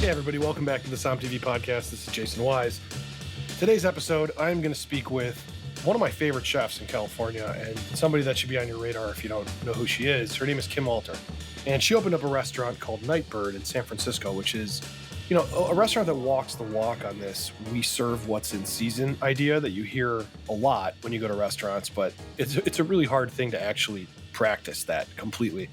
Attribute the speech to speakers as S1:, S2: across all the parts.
S1: Hey everybody, welcome back to the Som TV podcast. This is Jason Wise. Today's episode, I'm going to speak with one of my favorite chefs in California and somebody that should be on your radar if you don't know who she is. Her name is Kim Alter, and she opened up a restaurant called Nightbird in San Francisco, which is, you know, a restaurant that walks the walk on this we serve what's in season idea that you hear a lot when you go to restaurants, but it's a really hard thing to actually practice that completely.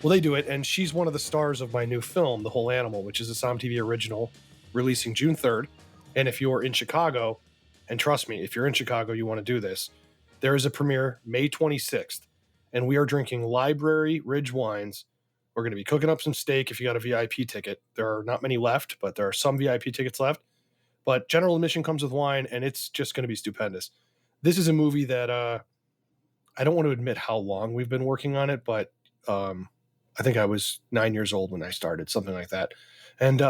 S1: Well, they do it, and she's one of the stars of my new film, The Whole Animal, which is a Som TV original, releasing June 3rd. And if you're in Chicago, and trust me, if you're in Chicago, you want to do this, there is a premiere May 26th, and we are drinking Library Ridge wines. We're going to be cooking up some steak if you got a VIP ticket. There are not many left, but there are some VIP tickets left. But general admission comes with wine, and it's just going to be stupendous. This is a movie that I don't want to admit how long we've been working on it, but I think I was 9 years old when I started, something like that. And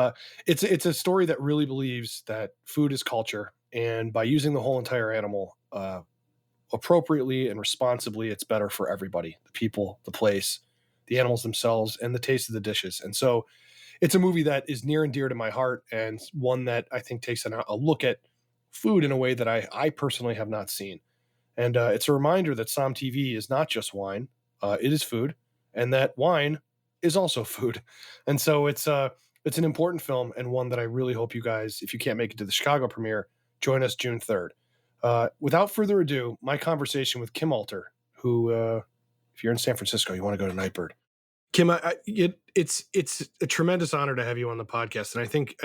S1: it's a story that really believes that food is culture. And by using the whole entire animal appropriately and responsibly, it's better for everybody, the people, the place, the animals themselves, and the taste of the dishes. And so it's a movie that is near and dear to my heart, and one that I think takes a look at food in a way that I personally have not seen. And it's a reminder that Som TV is not just wine. It is food. And that wine is also food. And so it's an important film, and one that I really hope you guys, if you can't make it to the Chicago premiere, join us June 3rd. Without further ado, my conversation with Kim Alter, who, if you're in San Francisco, you want to go to Nightbird. Kim, it's a tremendous honor to have you on the podcast. And I think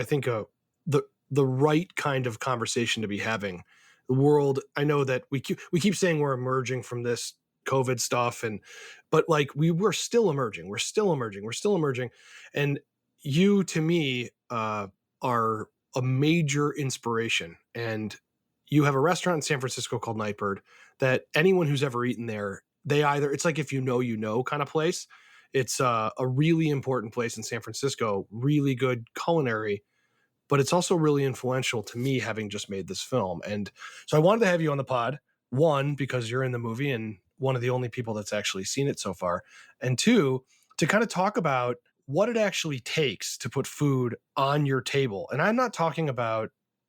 S1: the right kind of conversation to be having. The world, I know that we keep saying we're emerging from this COVID stuff, but like we're still emerging. And you, to me, are a major inspiration. And you have a restaurant in San Francisco called Nightbird that anyone who's ever eaten there, it's like if you know kind of place. It's a really important place in San Francisco, really good culinary, but it's also really influential to me, having just made this film. And so I wanted to have you on the pod, one, because you're in the movie and one of the only people that's actually seen it so far, and two, to kind of talk about what it actually takes to put food on your table. And I'm not talking about,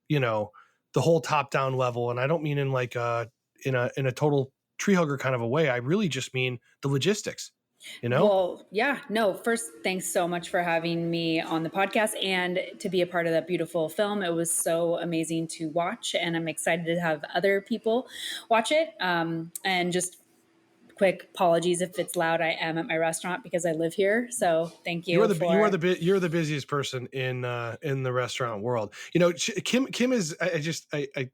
S1: the whole top-down level, and I don't mean in like in a total tree hugger kind of a way. I really just mean the logistics.
S2: Well, yeah, no, first, thanks so much for having me on the podcast and to be a part of that beautiful film. It was so amazing to watch, and I'm excited to have other people watch it. And just quick apologies if it's loud. I am at my restaurant because I live here. So thank you.
S1: You're the busiest person in the restaurant world. Kim is, I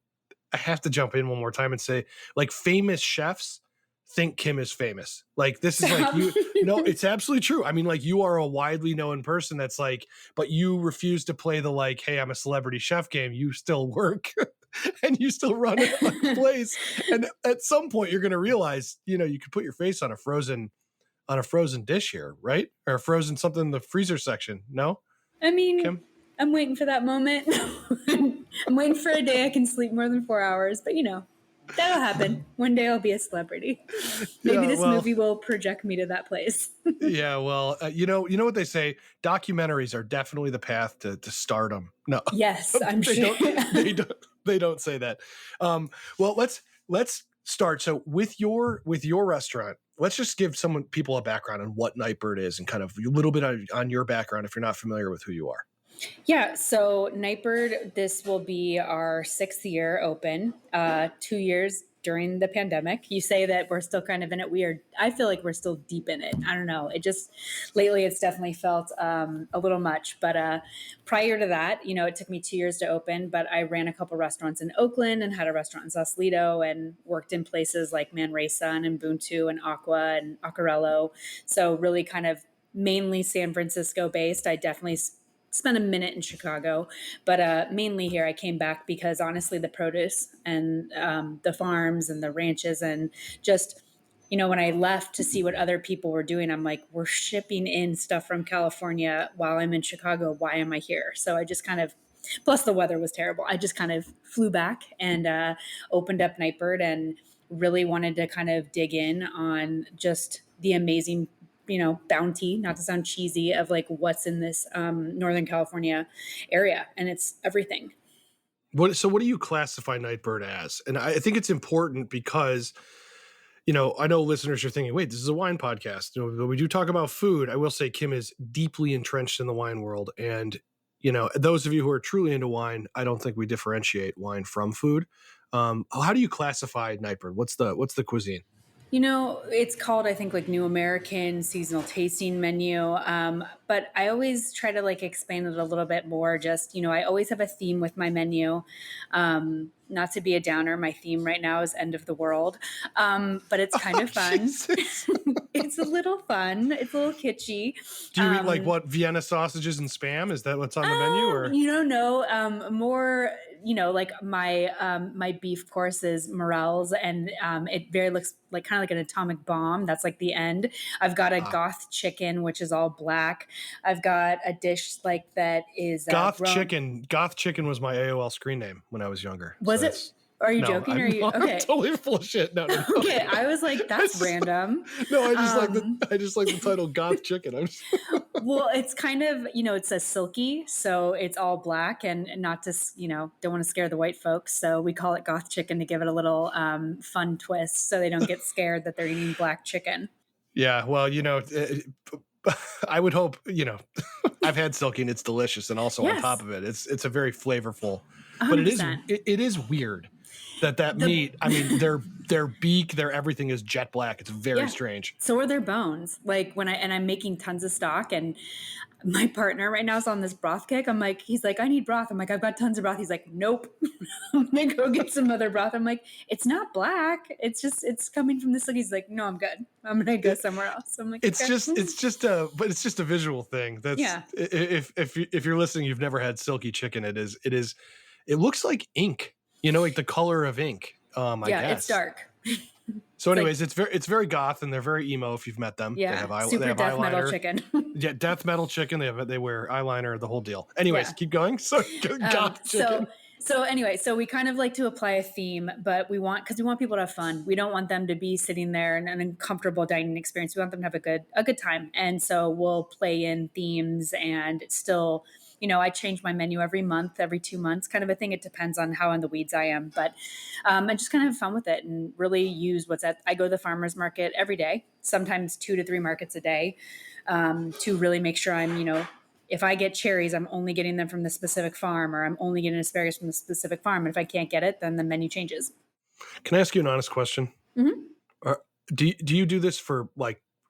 S1: have to jump in one more time and say, like, famous chefs think Kim is famous. Like, this is like, it's absolutely true. I mean, like, you are a widely known person that's like, but you refuse to play the like, hey, I'm a celebrity chef game. You still work and you still run a place. And at some point you're going to realize, you could put your face on a frozen dish here, right? Or frozen something in the freezer section. No?
S2: I mean,
S1: Kim?
S2: I'm waiting for that moment. I'm waiting for a day I can sleep more than 4 hours, but that'll happen. One day I'll be a celebrity. Maybe this movie will project me to that place.
S1: Yeah, well, you know what they say, documentaries are definitely the path to stardom. No.
S2: Yes, I'm sure.
S1: They don't say that. Well, let's start. So with your restaurant, let's just give people a background on what Nightbird is, and kind of a little bit on your background if you're not familiar with who you are.
S2: Yeah, so Nightbird, this will be our 6th year open, 2 years during the pandemic. You say that we're still kind of in it. I feel like we're still deep in it. I don't know. Lately it's definitely felt a little much. But prior to that, it took me 2 years to open, but I ran a couple restaurants in Oakland and had a restaurant in Sausalito and worked in places like Manresa and Ubuntu and Aqua and Acquarello. So really kind of mainly San Francisco based. I definitely spent a minute in Chicago, but mainly here. I came back because honestly, the produce and the farms and the ranches and just, when I left to see what other people were doing, I'm like, we're shipping in stuff from California while I'm in Chicago. Why am I here? So I just kind of, plus the weather was terrible. I just kind of flew back and opened up Nightbird and really wanted to kind of dig in on just the amazing bounty, not to sound cheesy, of like what's in this Northern California area. And it's everything.
S1: What do you classify Nightbird as? And I think it's important because, I know listeners are thinking, wait, this is a wine podcast. We do talk about food. I will say Kim is deeply entrenched in the wine world. And, those of you who are truly into wine, I don't think we differentiate wine from food. How do you classify Nightbird? What's the cuisine?
S2: It's called, I think, like New American Seasonal Tasting Menu. But I always try to like explain it a little bit more. Just, I always have a theme with my menu. Not to be a downer, my theme right now is End of the World. But it's kind of fun. It's a little fun. It's a little kitschy.
S1: Do you eat like what, Vienna sausages and Spam? Is that what's on the menu? Or
S2: no, more, like my beef course is morels, and it very looks like kind of like an atomic bomb. That's like the end. I've got a goth chicken, which is all black. I've got a dish like that is
S1: goth chicken. Goth chicken was my AOL screen name when I was younger.
S2: Was it? Are you joking? Are you okay?
S1: I'm totally full of shit. No.
S2: Okay, I was like, that's random.
S1: No, I just like the title Goth Chicken.
S2: Well, it's kind of, it's a silky, so it's all black, and not to, don't want to scare the white folks. So we call it Goth Chicken to give it a little fun twist, so they don't get scared that they're eating black chicken.
S1: Yeah, well, I would hope, I've had silky and it's delicious, and also on top of it, it's a very flavorful. 100%. But it is weird that meat, I mean, their beak, their everything is jet black. It's very strange.
S2: So are their bones. Like I'm making tons of stock, and my partner right now is on this broth kick. He's like, I need broth. I'm like, I've got tons of broth. He's like, nope. I'm gonna go get some other broth. I'm like, it's not black. It's coming from this. He's like, no, I'm good. I'm gonna go somewhere else. I'm like,
S1: it's just a visual thing. That's if you're listening, you've never had silky chicken. It looks like ink. Like the color of ink. I guess
S2: it's dark.
S1: So, anyways, it's very goth, and they're very emo. If you've met them,
S2: yeah,
S1: they have
S2: super death
S1: eyeliner.
S2: Metal chicken.
S1: Yeah, death metal chicken. They wear eyeliner, the whole deal. Anyways, keep going. So, goth chicken.
S2: So anyway, so we kind of like to apply a theme, but we want people to have fun. We don't want them to be sitting there in an uncomfortable dining experience. We want them to have a good time, and so we'll play in themes and still. I change my menu every month, every 2 months, kind of a thing. It depends on how in the weeds I am, but I just kind of have fun with it and really use I go to the farmer's market every day, sometimes 2 to 3 markets a day, to really make sure I'm, if I get cherries, I'm only getting them from the specific farm, or I'm only getting asparagus from the specific farm. And if I can't get it, then the menu changes.
S1: Can I ask you an honest question?
S2: Mm-hmm.
S1: Do you do this for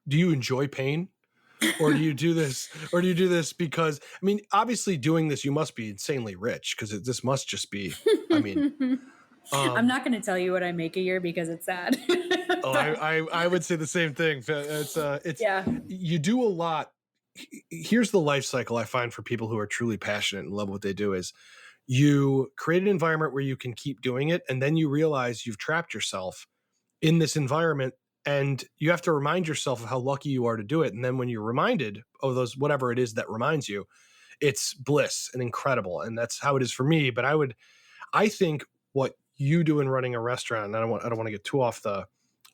S1: do you enjoy pain? Or do you do this because, I mean, obviously doing this, you must be insanely rich, because this must just be, I mean.
S2: I'm not going to tell you what I make a year because it's sad.
S1: I would say the same thing. You do a lot. Here's the life cycle I find for people who are truly passionate and love what they do is you create an environment where you can keep doing it. And then you realize you've trapped yourself in this environment. And you have to remind yourself of how lucky you are to do it. And then when you're reminded of those, whatever it is that reminds you, it's bliss and incredible. And that's how it is for me. But I think what you do in running a restaurant, and I don't want to get too on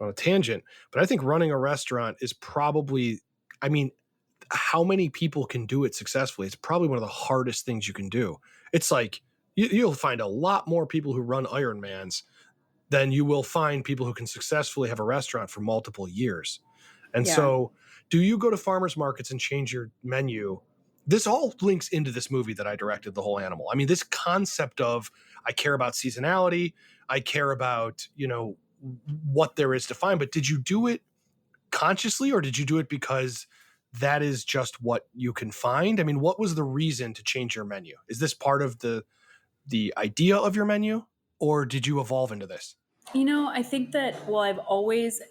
S1: a tangent, but I think running a restaurant is probably, I mean, how many people can do it successfully? It's probably one of the hardest things you can do. It's like, you'll find a lot more people who run Ironmans then you will find people who can successfully have a restaurant for multiple years. And so do you go to farmers markets and change your menu? This all links into this movie that I directed, The Whole Animal. I mean, this concept of I care about seasonality. I care about, what there is to find. But did you do it consciously, or did you do it because that is just what you can find? I mean, what was the reason to change your menu? Is this part of the idea of your menu, or did you evolve into this?
S2: I think that,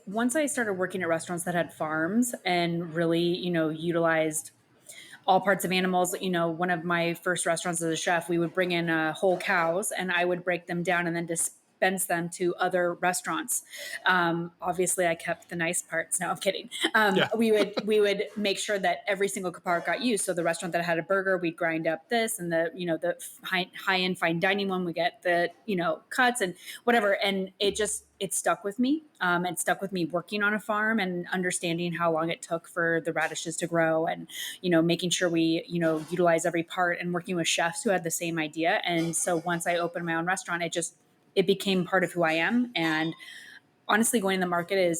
S2: once I started working at restaurants that had farms and really, utilized all parts of animals, one of my first restaurants as a chef, we would bring in whole cows, and I would break them down and then dispense them to other restaurants. Obviously, I kept the nice parts. No, I'm kidding.
S1: Yeah.
S2: We would make sure that every single part got used. So the restaurant that had a burger, we'd grind up this, and the high end fine dining one, we get the cuts and whatever. And it stuck with me. It stuck with me working on a farm and understanding how long it took for the radishes to grow, and making sure we utilize every part, and working with chefs who had the same idea. And so once I opened my own restaurant, it became part of who I am. And honestly, going to the market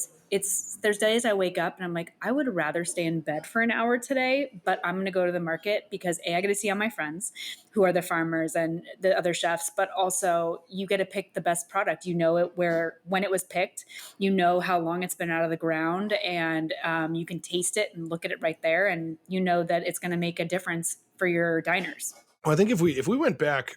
S2: there's days I wake up and I'm like, I would rather stay in bed for an hour today, but I'm going to go to the market because I get to see all my friends who are the farmers and the other chefs, but also you get to pick the best product. When it was picked, how long it's been out of the ground, and you can taste it and look at it right there. And that it's going to make a difference for your diners.
S1: Well, I think if we went back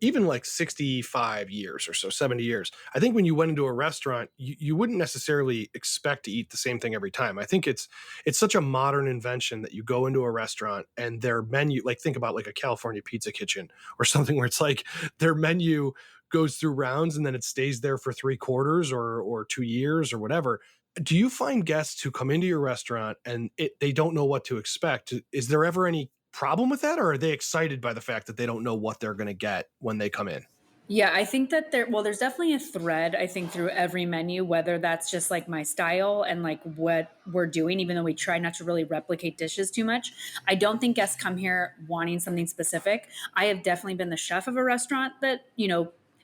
S1: even like 65 years or so, 70 years, I think when you went into a restaurant, you wouldn't necessarily expect to eat the same thing every time. I think it's such a modern invention that you go into a restaurant and their menu, like think about like a California pizza kitchen or something, where it's like their menu goes through rounds and then it stays there for 3 quarters or 2 years or whatever. Do you find guests who come into your restaurant and they don't know what to expect? Is there ever any problem with that, or are they excited by the fact that they don't know what they're going to get when they come in?
S2: Yeah, I think that there's definitely a thread, I think, through every menu, whether that's just like my style and like what we're doing, even though we try not to really replicate dishes too much. I don't think guests come here wanting something specific. I have definitely been the chef of a restaurant that,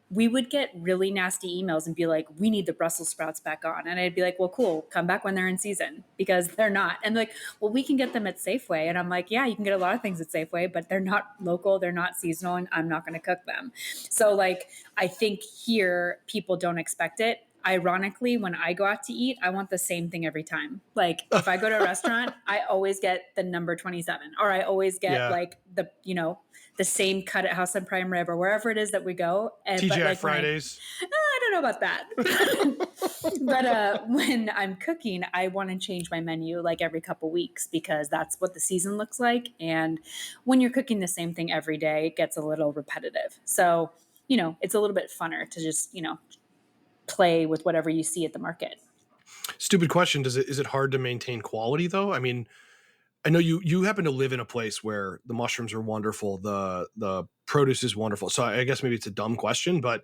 S2: we would get really nasty emails and be like, we need the Brussels sprouts back on. And I'd be like, well, cool, come back when they're in season, because they're not. And like, well, we can get them at Safeway. And I'm like, yeah, you can get a lot of things at Safeway, but they're not local, they're not seasonal, and I'm not going to cook them. So like, I think here people don't expect it. Ironically, when I go out to eat, I want the same thing every time. Like if I go to a restaurant, I always get the number 27, or I always get like the same cut at House on Prime Rib or wherever it is that we go.
S1: TGI like Fridays.
S2: I don't know about that. But when I'm cooking, I want to change my menu like every couple weeks, because that's what the season looks like. And when you're cooking the same thing every day, it gets a little repetitive. So, it's a little bit funner to just, play with whatever you see at the market.
S1: Stupid question. Is it hard to maintain quality though? I mean, I know you happen to live in a place where the mushrooms are wonderful, the produce is wonderful. So I guess maybe it's a dumb question, but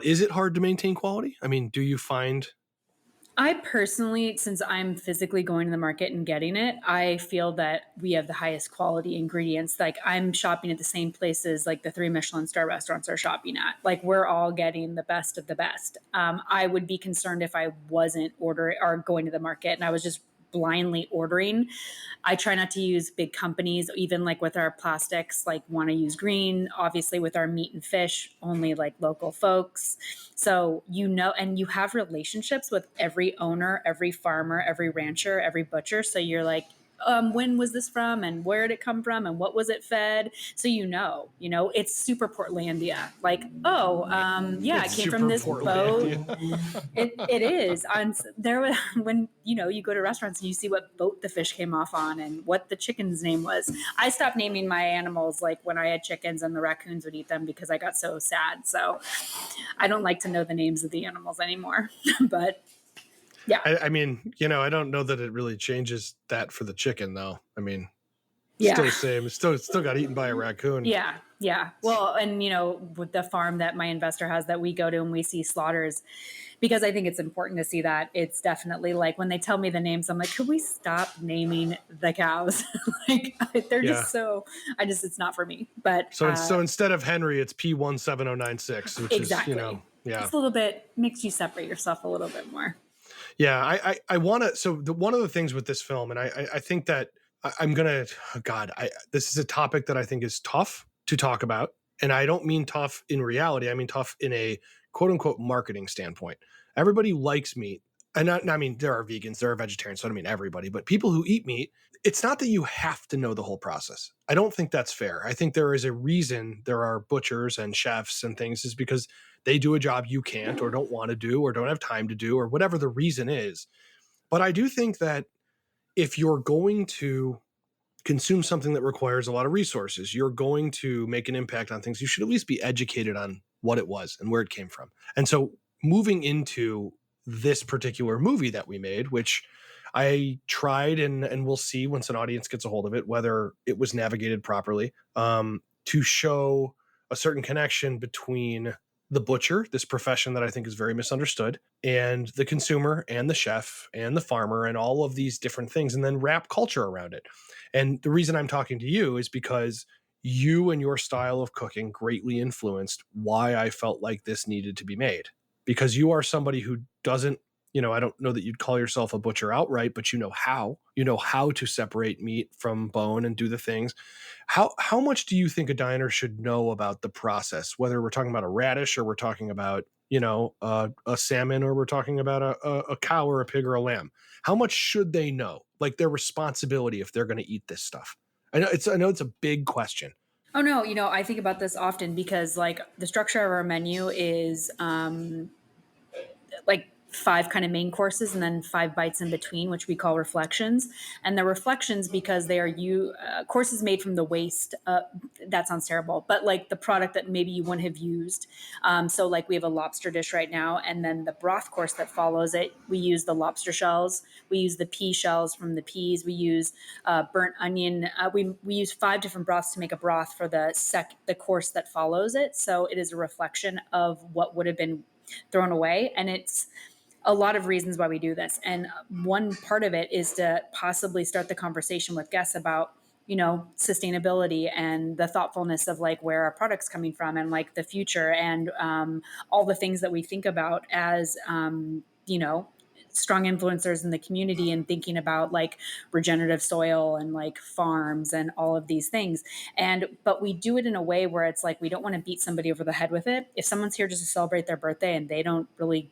S1: is it hard to maintain quality? I mean, do you find?
S2: I personally, since I'm physically going to the market and getting it, I feel that we have the highest quality ingredients. Like I'm shopping at the same places like the 3 Michelin star restaurants are shopping at. Like we're all getting the best of the best. I would be concerned if I wasn't ordering or going to the market and I was just blindly ordering. I try not to use big companies, even like with our plastics, like want to use green. Obviously with our meat and fish, only like local folks. So, and you have relationships with every owner, every farmer, every rancher, every butcher. So you're like, when was this from and where did it come from and what was it fed? So, it's super Portlandia. Like, it came from this boat. It is on there. When, you go to restaurants and you see what boat the fish came off on and what the chicken's name was. I stopped naming my animals like when I had chickens and the raccoons would eat them because I got so sad. So I don't like to know the names of the animals anymore, but yeah.
S1: I mean, I don't know that it really changes that for the chicken, though. I mean, still the same. It's still got eaten by a raccoon.
S2: Yeah. Well, and, with the farm that my investor has that we go to and we see slaughters, because I think it's important to see that. It's definitely like when they tell me the names, I'm like, could we stop naming the cows? Like they're just so, it's not for me. But
S1: so instead of Henry, it's P17096, which
S2: exactly.
S1: is,
S2: it's a little bit, makes you separate yourself a little bit more.
S1: Yeah, I want to. So one of the things with this film, and I think that I'm gonna. Oh God, this is a topic that I think is tough to talk about, and I don't mean tough in reality. I mean tough in a quote unquote marketing standpoint. Everybody likes meat, and I mean there are vegans, there are vegetarians. So I don't mean everybody, but people who eat meat. It's not that you have to know the whole process. I don't think that's fair. I think there is a reason there are butchers and chefs and things, is because they do a job you can't or don't want to do or don't have time to do or whatever the reason is. But I do think that if you're going to consume something that requires a lot of resources, you're going to make an impact on things, you should at least be educated on what it was and where it came from. And so moving into this particular movie that we made, which I tried, and we'll see once an audience gets a hold of it, whether it was navigated properly, to show a certain connection between the butcher, this profession that I think is very misunderstood, and the consumer and the chef and the farmer and all of these different things, and then wrap culture around it. And the reason I'm talking to you is because you and your style of cooking greatly influenced why I felt like this needed to be made. Because you are somebody who doesn't, I don't know that you'd call yourself a butcher outright, but you know how to separate meat from bone and do the things. How much do you think a diner should know about the process, whether we're talking about a radish or we're talking about, a salmon, or we're talking about a cow or a pig or a lamb? How much should they know, like their responsibility if they're going to eat this stuff? I know it's a big question.
S2: Oh no, I think about this often because like the structure of our menu is like five kind of main courses and then five bites in between, which we call reflections. And the reflections, because they are courses made from the waste. That sounds terrible, but like the product that maybe you wouldn't have used. So like we have a lobster dish right now, and then the broth course that follows it, we use the lobster shells, we use the pea shells from the peas, we use burnt onion. We use five different broths to make a broth for the course that follows it. So it is a reflection of what would have been thrown away, and it's a lot of reasons why we do this. And one part of it is to possibly start the conversation with guests about, sustainability and the thoughtfulness of like where our product's coming from and like the future and all the things that we think about as, strong influencers in the community and thinking about like regenerative soil and like farms and all of these things. But we do it in a way where it's like we don't want to beat somebody over the head with it. If someone's here just to celebrate their birthday and they don't really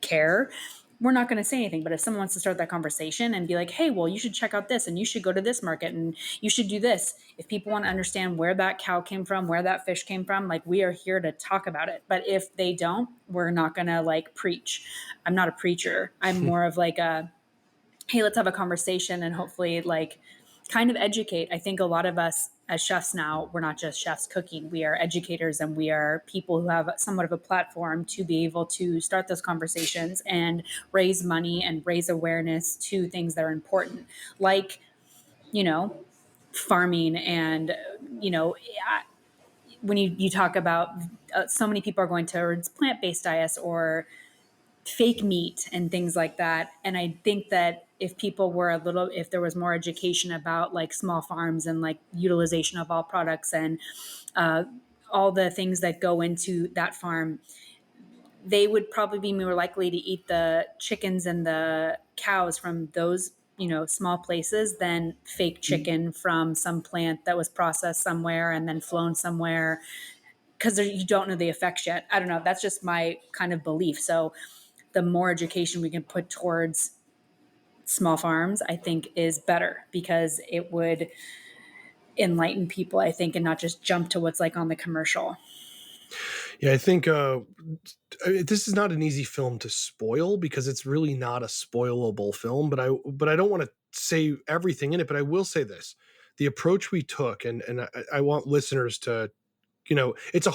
S2: care, we're not going to say anything. But if someone wants to start that conversation and be like, hey, well, you should check out this and you should go to this market and you should do this. If people want to understand where that cow came from, where that fish came from, like we are here to talk about it. But if they don't, we're not going to like preach. I'm not a preacher. I'm more of like hey, let's have a conversation and hopefully like kind of educate. I think a lot of us as chefs now, we're not just chefs cooking. We are educators and we are people who have somewhat of a platform to be able to start those conversations and raise money and raise awareness to things that are important, like, farming. And, when you talk about so many people are going towards plant-based diets or fake meat and things like that. And I think that if there was more education about like small farms and like utilization of all products and all the things that go into that farm, they would probably be more likely to eat the chickens and the cows from those, small places than fake chicken from some plant that was processed somewhere and then flown somewhere because you don't know the effects yet. I don't know. That's just my kind of belief. So the more education we can put towards small farms, I think is better because it would enlighten people, I think, and not just jump to what's like on the commercial.
S1: Yeah, I think this is not an easy film to spoil because it's really not a spoilable film. But I don't want to say everything in it. But I will say this: the approach we took, and I want listeners to, it's a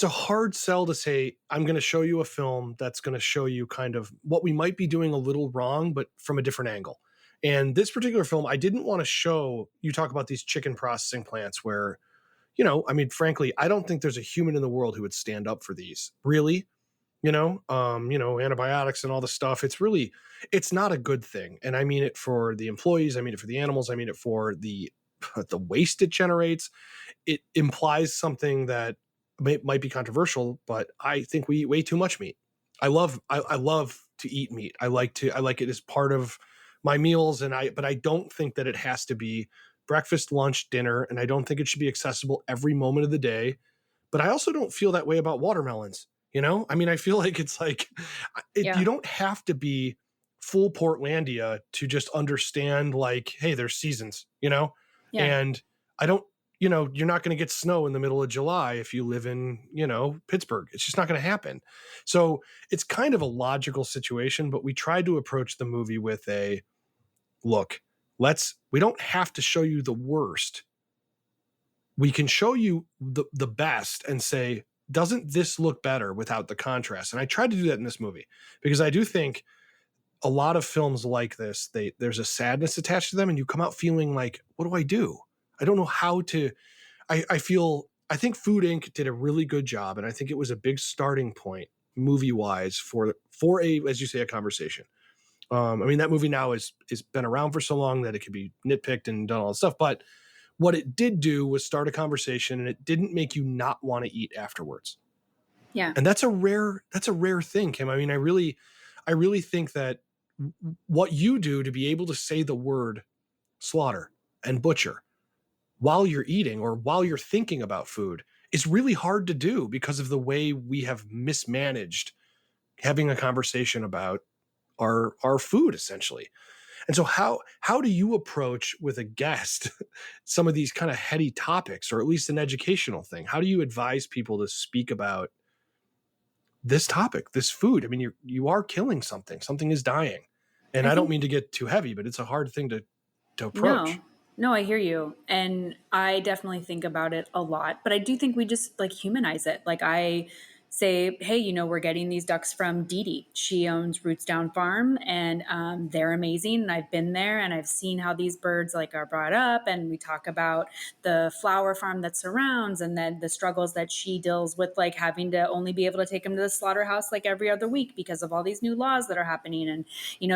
S1: hard sell to say, I'm going to show you a film that's going to show you kind of what we might be doing a little wrong, but from a different angle. And this particular film, I didn't want to show you talk about these chicken processing plants where, frankly, I don't think there's a human in the world who would stand up for these. Really, antibiotics and all the stuff. It's not a good thing. And I mean it for the employees. I mean it for the animals. I mean it for the waste it generates. It implies something that might be controversial, but I think we eat way too much meat. I love to eat meat. I like it as part of my meals, but I don't think that it has to be breakfast, lunch, dinner, and I don't think it should be accessible every moment of the day. But I also don't feel that way about watermelons. I feel like it's like you don't have to be full Portlandia to just understand like, hey, there's seasons,
S2: Yeah.
S1: and I don't, you're not going to get snow in the middle of July if you live in, Pittsburgh. It's just not going to happen. So it's kind of a logical situation, but we tried to approach the movie with a look, we don't have to show you the worst. We can show you the best and say, doesn't this look better without the contrast? And I tried to do that in this movie because I do think a lot of films like this, there's a sadness attached to them, and you come out feeling like, what do I do? I don't know how to. I think Food Inc. did a really good job, and I think it was a big starting point movie wise for a, as you say, a conversation. I mean, that movie now is been around for so long that it could be nitpicked and done all that stuff. But what it did do was start a conversation, and it didn't make you not want to eat afterwards.
S2: Yeah.
S1: And that's a rare thing, Kim. I mean, I really think that what you do to be able to say the word slaughter and butcher while you're eating or while you're thinking about food is really hard to do because of the way we have mismanaged having a conversation about our food essentially. And so how do you approach with a guest some of these kind of heady topics, or at least an educational thing? How do you advise people to speak about this topic, this food? I mean, you are killing something. Something is dying. And
S2: I
S1: I don't
S2: think
S1: mean to get too heavy, but it's a hard thing to
S2: no.
S1: approach.
S2: No, I hear you. And I definitely think about it a lot, but I do think we just like humanize it. Like I say, hey, we're getting these ducks from Dee Dee. She owns Roots Down Farm, and they're amazing. And I've been there and I've seen how these birds like are brought up. And we talk about the flower farm that surrounds, and then the struggles that she deals with, like having to only be able to take them to the slaughterhouse like every other week because of all these new laws that are happening. And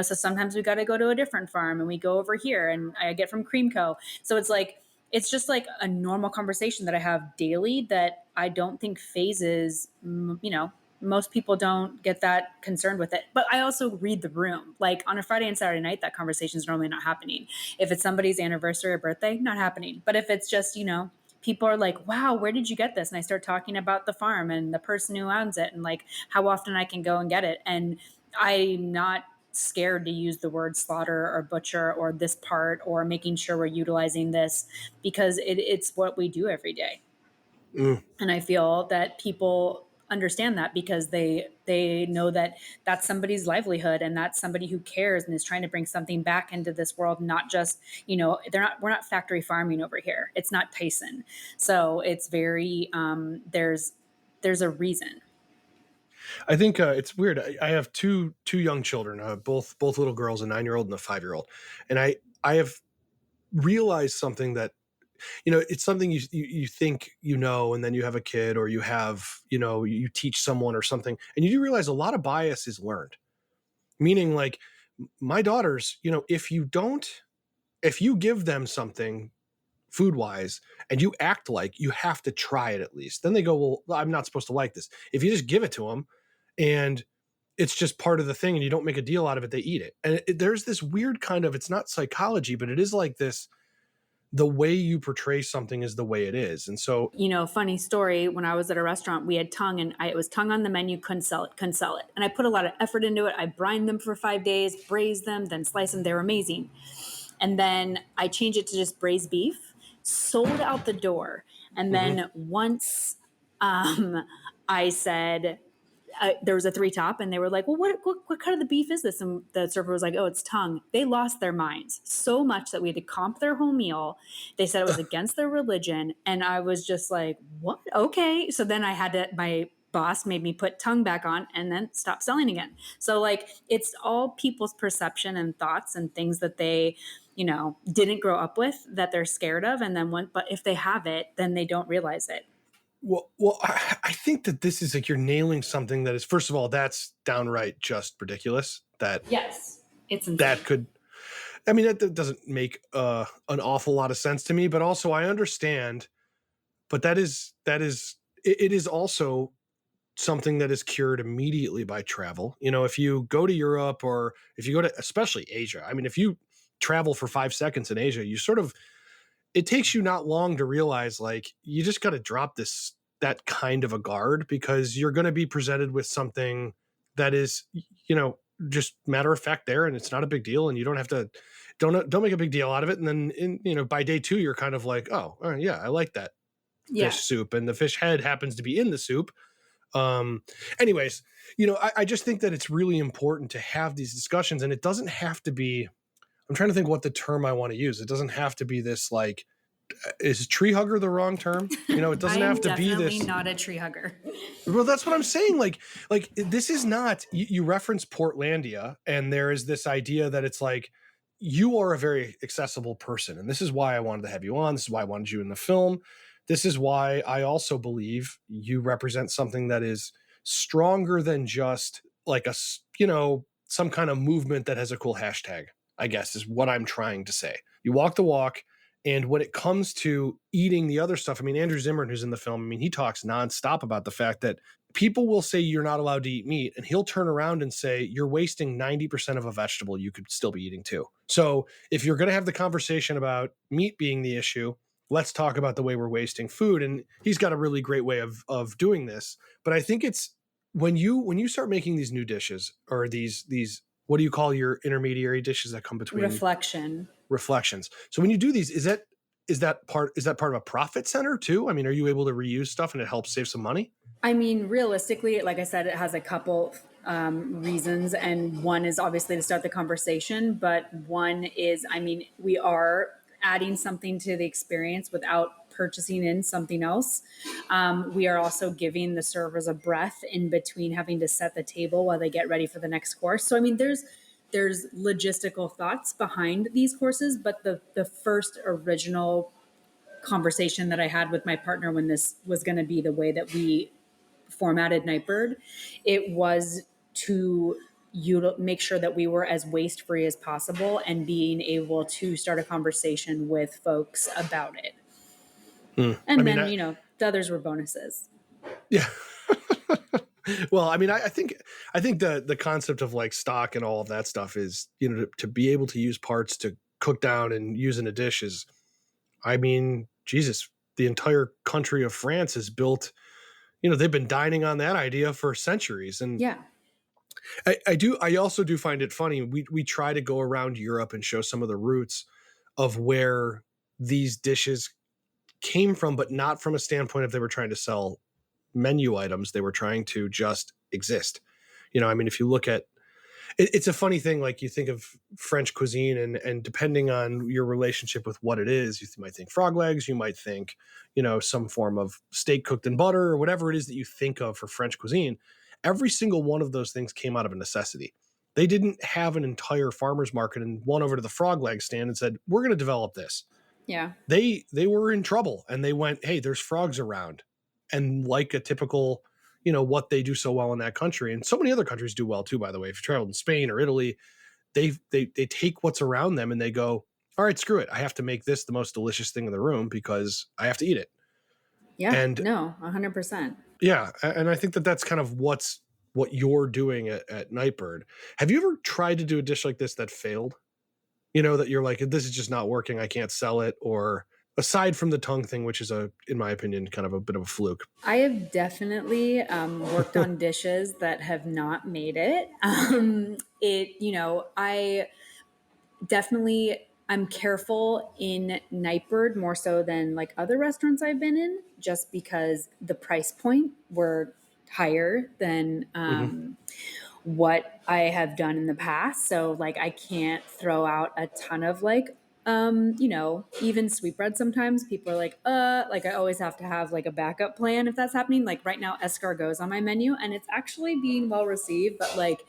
S2: so sometimes we got to go to a different farm, and we go over here, and I get from Cream Co. So it's like, it's just like a normal conversation that I have daily that I don't think phases, most people don't get that concerned with it. But I also read the room. Like on a Friday and Saturday night, that conversation is normally not happening. If it's somebody's anniversary or birthday, not happening. But if it's just, people are like, wow, where did you get this? And I start talking about the farm and the person who owns it and like how often I can go and get it. And I'm not scared to use the word slaughter or butcher or this part or making sure we're utilizing this because it's what we do every day.
S1: Mm.
S2: And I feel that people understand that because they know that that's somebody's livelihood and that's somebody who cares and is trying to bring something back into this world, not just, we're not factory farming over here. It's not Tyson. So it's very there's a reason.
S1: I think it's weird. I have two young children, both little girls, a 9-year-old and a 5-year-old, and I have realized something that it's something you think and then you have a kid, or you have you teach someone or something, and you do realize a lot of bias is learned. Meaning, like my daughters, if you give them something food wise and you act like you have to try it at least, then they go, well, I'm not supposed to like this. If you just give it to them and it's just part of the thing and you don't make a deal out of it, they eat it. And there's this weird kind of, it's not psychology, but it is like this, the way you portray something is the way it is. And so,
S2: Funny story, when I was at a restaurant, we had tongue, and it was tongue on the menu, couldn't sell it. And I put a lot of effort into it. I brined them for 5 days, braised them, then sliced them. They were amazing. And then I changed it to just braised beef, sold out the door. And then once I said, there was a 3-top, and they were like, well, what kind of the beef is this? And the server was like, oh, it's tongue. They lost their minds so much that we had to comp their whole meal. They said it was against their religion. And I was just like, what? Okay. So then my boss made me put tongue back on and then stop selling again. So like, it's all people's perception and thoughts and things that they, didn't grow up with that they're scared of. And then but if they have it, then they don't realize it.
S1: well, I think that this is like, you're nailing something that is, first of all, that's downright just ridiculous.
S2: Yes. It's insane.
S1: That could, I mean, that doesn't make an awful lot of sense to me, but also I understand, but it is also something that is cured immediately by travel. If you go to Europe, or if you go to, especially Asia, I mean, if you travel for 5 seconds in Asia, it takes you not long to realize, like, you just got to drop that kind of a guard, because you're going to be presented with something that is, just matter of fact there, and it's not a big deal, and you don't have to, don't make a big deal out of it. And then, by day 2, you're kind of like, oh, yeah, I like that fish soup, and the fish head happens to be in the soup. Anyways, I just think that it's really important to have these discussions, and it doesn't have to be, I'm trying to think what the term I want to use. It doesn't have to be this like is tree hugger the wrong term? You know, it doesn't have to be this.
S2: Definitely not a tree hugger.
S1: Well, that's what I'm saying. Like this is not, you reference Portlandia, and there is this idea that it's like, you are a very accessible person. And this is why I wanted to have you on. This is why I wanted you in the film. This is why I also believe you represent something that is stronger than just like some kind of movement that has a cool hashtag, I guess is what I'm trying to say. You walk the walk. And when it comes to eating the other stuff, I mean, Andrew Zimmern, who's in the film, I mean, he talks nonstop about the fact that people will say you're not allowed to eat meat, and he'll turn around and say you're wasting 90% of a vegetable you could still be eating too. So if you're going to have the conversation about meat being the issue, let's talk about the way we're wasting food. And he's got a really great way of doing this. But I think it's when you start making these new dishes, or these what do you call your intermediary dishes that come between reflections? So when you do these, is that part of a profit center too? I mean, are you able to reuse stuff and it helps save some money?
S2: I mean, realistically, like I said, it has a couple reasons, and one is obviously to start the conversation, but one is, I mean, we are adding something to the experience without purchasing in something else. We are also giving the servers a breath in between having to set the table while they get ready for the next course. So I mean, there's logistical thoughts behind these courses, but the first original conversation that I had with my partner when this was going to be the way that we formatted Nightbird, it was to make sure that we were as waste free as possible and being able to start a conversation with folks about it. And then, the others were bonuses.
S1: Yeah. Well, I mean, I think the concept of like stock and all of that stuff is, to be able to use parts to cook down and use in a dish is, I mean, Jesus, the entire country of France is built, they've been dining on that idea for centuries. And
S2: yeah,
S1: I also do find it funny. We try to go around Europe and show some of the roots of where these dishes came from, but not from a standpoint of they were trying to sell menu items. They were trying to just exist. I mean, if you look at it's a funny thing, like you think of French cuisine and depending on your relationship with what it is, you might think frog legs, you might think, some form of steak cooked in butter or whatever it is that you think of for French cuisine. Every single one of those things came out of a necessity. They didn't have an entire farmer's market and went over to the frog leg stand and said, we're going to develop this.
S2: Yeah.
S1: They were in trouble and they went, hey, there's frogs around. And like a typical, what they do so well in that country, and so many other countries do well too, by the way. If you traveled in Spain or Italy, they take what's around them and they go, all right, screw it. I have to make this the most delicious thing in the room because I have to eat it.
S2: Yeah. And no, 100%.
S1: Yeah. And I think that's kind of what you're doing at Nightbird. Have you ever tried to do a dish like this that failed? That you're like, this is just not working, I can't sell it, or aside from the tongue thing, which is in my opinion, kind of a bit of a fluke.
S2: I have definitely worked on dishes that have not made it. I definitely, I'm careful in Nightbird more so than like other restaurants I've been in, just because the price point were higher than what I have done in the past. So like I can't throw out a ton of like even sweetbread. Sometimes people are like I always have to have like a backup plan if that's happening. Like right now escargot's on my menu and it's actually being well received, but like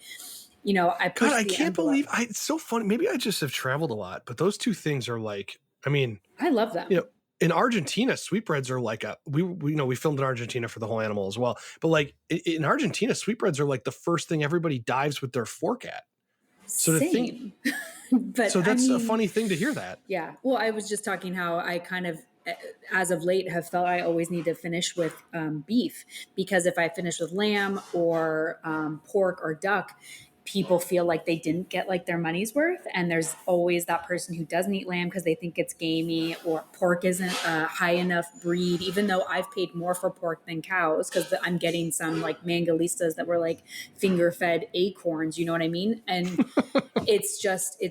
S2: I
S1: can't believe it's so funny. Maybe I just have traveled a lot, but those two things are like, I mean,
S2: I love them.
S1: In Argentina, sweetbreads are like we filmed in Argentina for The Whole Animal as well. But like in Argentina, sweetbreads are like the first thing everybody dives with their fork at. So
S2: Same. But
S1: so that's a funny thing to hear that.
S2: Yeah. Well, I was just talking how I kind of, as of late, have felt I always need to finish with beef, because if I finish with lamb or pork or duck, people feel like they didn't get like their money's worth. And there's always that person who doesn't eat lamb because they think it's gamey, or pork isn't a high enough breed, even though I've paid more for pork than cows because I'm getting some like mangalistas that were like finger fed acorns, you know what I mean? And it's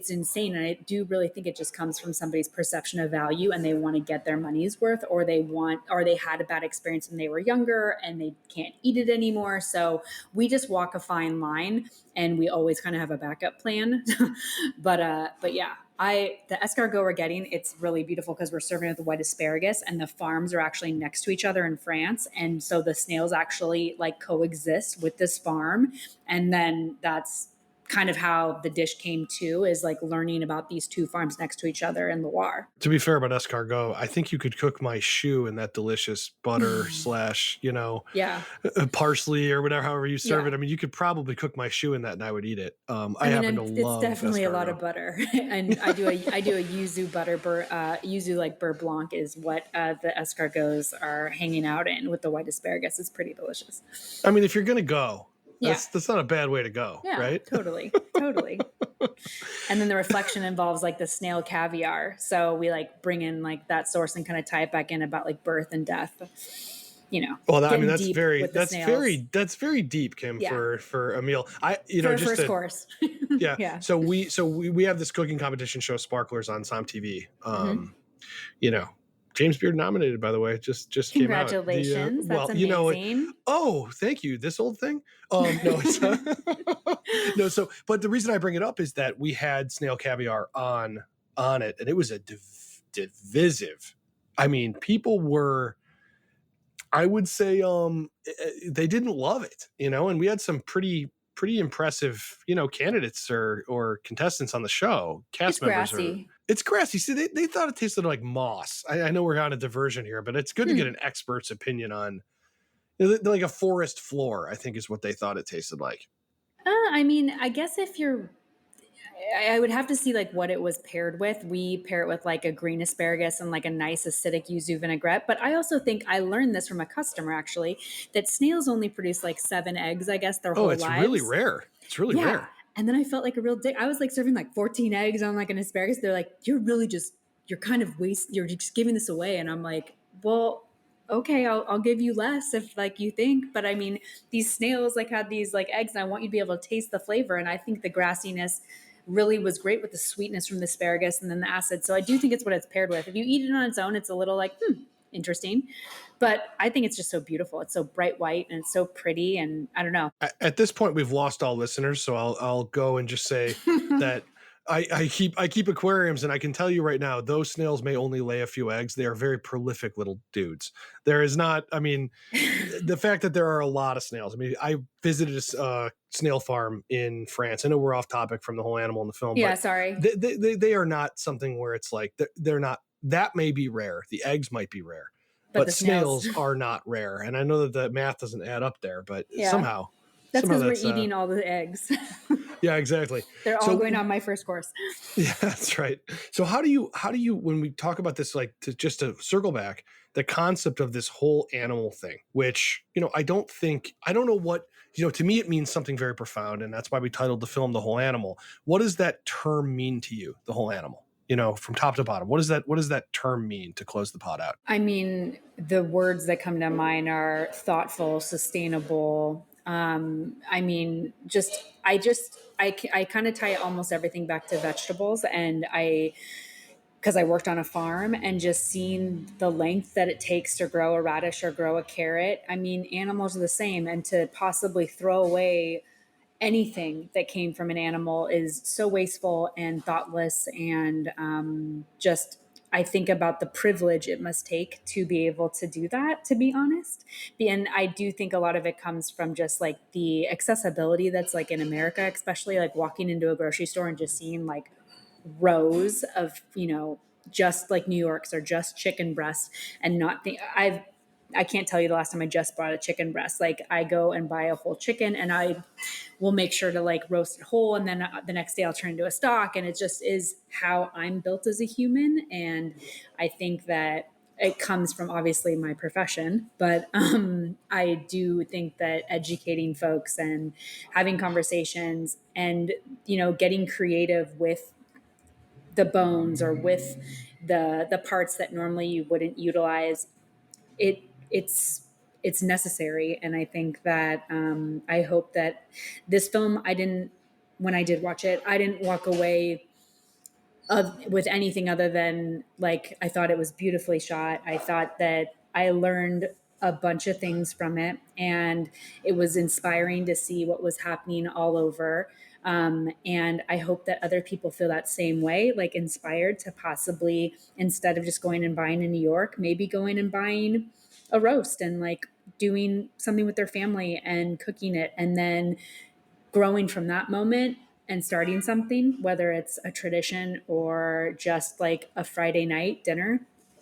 S2: insane. And I do really think it just comes from somebody's perception of value and they want to get their money's worth, or they had a bad experience when they were younger and they can't eat it anymore. So we just walk a fine line and we always kind of have a backup plan. But yeah, The escargot we're getting, it's really beautiful because we're serving it with white asparagus, and the farms are actually next to each other in France. And so the snails actually like coexist with this farm. And then that's kind of how the dish came to, is like learning about these two farms next to each other in Loire.
S1: To be fair about escargot, I think you could cook my shoe in that delicious butter slash,
S2: Yeah.
S1: parsley or whatever, however you serve
S2: Yeah.
S1: it. I mean, you could probably cook my shoe in that and I would eat it. I
S2: I mean,
S1: happen to
S2: and it's
S1: love
S2: definitely a lot of
S1: escargot.
S2: butter, and I do a yuzu butter. Yuzu like beurre blanc is what the escargots are hanging out in with the white asparagus. It's pretty delicious.
S1: I mean, if you're gonna go,
S2: Yeah,
S1: that's not a bad way to go,
S2: yeah,
S1: right?
S2: totally, totally. And then the reflection involves like the snail caviar, so we like bring in like that source and kind of tie it back in about like birth and death.
S1: Well, I mean,
S2: Getting deep with the snails.
S1: that's very deep, Kim,
S2: Yeah.
S1: for a meal.
S2: For a
S1: just
S2: first
S1: to,
S2: course.
S1: yeah.
S2: Yeah.
S1: So we have this cooking competition show, Sparklers, on Som TV. James Beard nominated, by the way, just came out.
S2: Congratulations, that's amazing.
S1: Oh, thank you. This old thing. No, it's no. So, but the reason I bring it up is that we had snail caviar on it, and it was a divisive. I mean, people were, I would say, they didn't love it, and we had some pretty impressive, candidates or contestants on the show. Cast
S2: It's
S1: members
S2: grassy.
S1: It's grassy. See, they thought it tasted like moss. I know we're on a diversion here, but it's good to get an expert's opinion on, like a forest floor, I think is what they thought it tasted like.
S2: I mean, I guess I would have to see like what it was paired with. We pair it with like a green asparagus and like a nice acidic yuzu vinaigrette. But I also think I learned this from a customer actually, that snails only produce like 7 eggs, I guess, their whole
S1: It's
S2: lives.
S1: really rare. It's really rare.
S2: And then I felt like a real dick. I was like serving like 14 eggs on like an asparagus. They're like, you're kind of you're just giving this away. And I'm like, well, okay, I'll give you less if like you think. But I mean, these snails like had these like eggs, and I want you to be able to taste the flavor. And I think the grassiness really was great with the sweetness from the asparagus and then the acid. So I do think it's what it's paired with. If you eat it on its own, it's a little like, interesting. But I think it's just so beautiful. It's so bright white and it's so pretty. And I don't know.
S1: At this point, we've lost all listeners, so I'll go and just say that I keep aquariums, and I can tell you right now, those snails may only lay a few eggs. They are very prolific little dudes. There is not, I mean, the fact that there are a lot of snails. I mean, I visited a snail farm in France. I know we're off topic from the whole animal in the film.
S2: Yeah,
S1: but
S2: sorry.
S1: They are not something where it's like, they're not, that may be rare. The eggs might be rare. But the snails are not rare. And I know that the math doesn't add up there, but somehow.
S2: That's because we're eating all the eggs.
S1: Yeah, exactly.
S2: They're all going on my first course.
S1: Yeah, that's right. So how do you, when we talk about this, like to circle back, the concept of this whole animal thing, which, I don't know what, to me, it means something very profound. And that's why we titled the film The Whole Animal. What does that term mean to you, the whole animal? From top to bottom, what does that term mean, to close the pod out?
S2: I mean, the words that come to mind are thoughtful, sustainable. I mean, I kind of tie almost everything back to vegetables, and because I worked on a farm and just seeing the length that it takes to grow a radish or grow a carrot. I mean, animals are the same, and to possibly throw away anything that came from an animal is so wasteful and thoughtless. And I think about the privilege it must take to be able to do that, to be honest. And I do think a lot of it comes from just like the accessibility that's like in America, especially like walking into a grocery store and just seeing like rows of, just like New York's or just chicken breast, and not think I can't tell you the last time I just bought a chicken breast. Like I go and buy a whole chicken, and I will make sure to like roast it whole. And then the next day I'll turn into a stock. And it just is how I'm built as a human. And I think that it comes from obviously my profession, but I do think that educating folks and having conversations and, getting creative with the bones or with the parts that normally you wouldn't utilize, it's necessary. And I think that I hope that this film, when I did watch it, I didn't walk away with anything other than like, I thought it was beautifully shot. I thought that I learned a bunch of things from it, and it was inspiring to see what was happening all over. And I hope that other people feel that same way, like inspired to possibly, instead of just going and buying in New York, maybe going and buying a roast and like doing something with their family and cooking it, and then growing from that moment and starting something, whether it's a tradition or just like a Friday night dinner,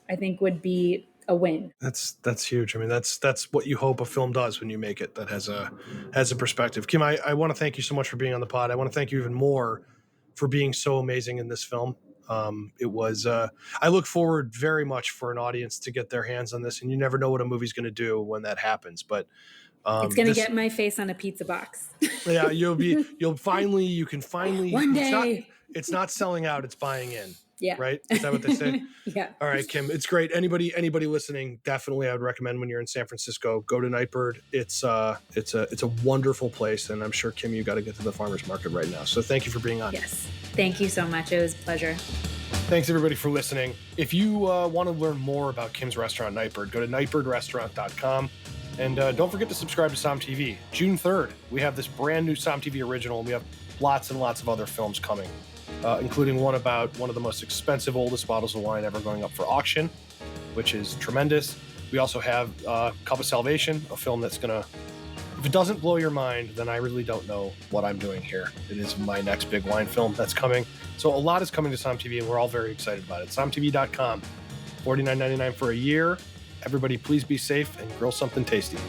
S2: I think would be a win.
S1: That's huge. I mean, that's what you hope a film does when you make it, that has a perspective. Kim, I want to thank you so much for being on the pod. I want to thank you even more for being so amazing in this film. It was I look forward very much for an audience to get their hands on this, and you never know what a movie's going to do when that happens. But
S2: It's going to get my face on a pizza box.
S1: yeah, you can finally
S2: One day.
S1: It's not selling out, it's buying in.
S2: Yeah.
S1: Right? Is that what they say?
S2: Yeah.
S1: All right, Kim, it's great. Anybody listening, definitely I would recommend when you're in San Francisco, go to Nightbird. It's a wonderful place, and I'm sure, Kim, you got to get to the farmers market right now. So thank you for being on.
S2: Yes. Thank you so much. It was a pleasure.
S1: Thanks everybody for listening. If you want to learn more about Kim's restaurant Nightbird, go to nightbirdrestaurant.com. And don't forget to subscribe to Som TV. June 3rd, we have this brand new Som TV original, and we have lots and lots of other films coming, including one about one of the most expensive, oldest bottles of wine ever going up for auction, which is tremendous. We also have Cup of Salvation, a film that's going to, if it doesn't blow your mind, then I really don't know what I'm doing here. It is my next big wine film that's coming. So a lot is coming to Som TV, and we're all very excited about it. SomTV.com, $49.99 for a year. Everybody, please be safe and grill something tasty.